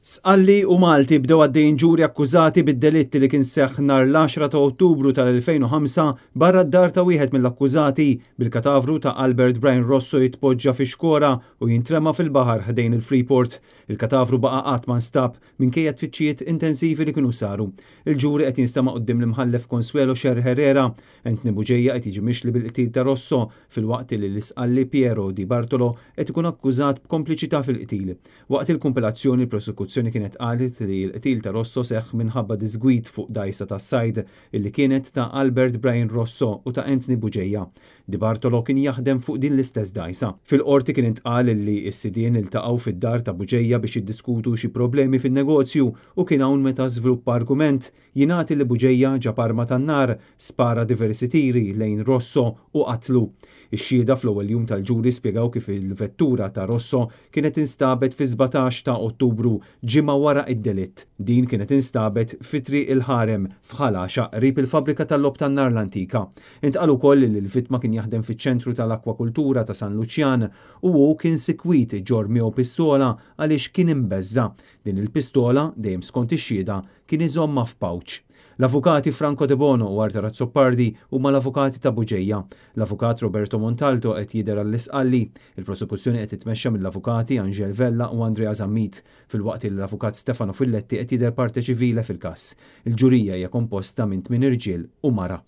Sqalli u Malti bdew għaddejjin ġuri akkużati bid-delitti li kien seħħ nhar l-10 ta' Ottubru tal-2005 barra d-dar ta' wieħed mill-akkużati bil-katavru ta' Albert Brian Rosso jitpoġġa fi xkora u jintrema fil-baħar ħdejn il-Freeport. Il-katavru baqa' qatt ma nstab minkejja tfittxijiet intensivi li kienu saru. Il-ġuri qed jinstema' quddiem l-imħallef Consuelo Xer Herrera, Anthony Buġejja qed jiġi mixli bil-qtil ta' Rosso fil-waqt li l-isqalli Piero Di Bartolo qed ikun akkużat b'kompliċità fil-qtil. Waqt il-kompilazzjoni l-prosekuzzjoni kienet qalet li l-qtil ta' Rosso seħħ minħabba disgwit fuq dajsa tas-sajd illi kienet ta' Albert Brian Rosso u ta' Anthony Buġejja. Di Bartolo kien jaħdem fuq din l-istess dajsa. Fil-qorti kien intqal li s-sidien iltaqgħu fid-dar ta' Buġejja biex jiddiskutu xi problemi fin-negozju u kien hawn meta żviluppa argument jingħati li Buġejja ġab arma tan-nar spara diversi tiri lejn Rosso u qatlu. Ix-xhieda fl-ewwel jum tal-ġuri spjegaw kif il-vettura ta' Rosso kienet instabet fi 17 ta' Ottubru ġimgħa wara id-delitt. Din kienet instabet fi triq il-ħarem f'Ħalaxa qrib il-fabrika tal-lob tan-nar l-antika. Intqal ukoll li l-vittma kien jaħdem fiċ-ċentru tal-akwakultura ta' San Luċjan u hu kien sikwit ġor miegħu pistola għaliex kien imbeżża. Din il-pistola dejjem skont ix-xhieda kien iżommha f'pawċ. L-avukati Franco De Bono u Arta Razzopardi huma l-avukati ta' Buġejja. L-avukat Roberto Montalto qed jidher għall-isqalli. Il-prosekuzzjoni qed titmexxa mill-avukati Angel Vella u Andrea Zammit, filwaqt li l-avukat Stefano Filletti qed jidher parte ċivile fil-każ. Il-ġurija hija komposta minn 8 irġiel u mara.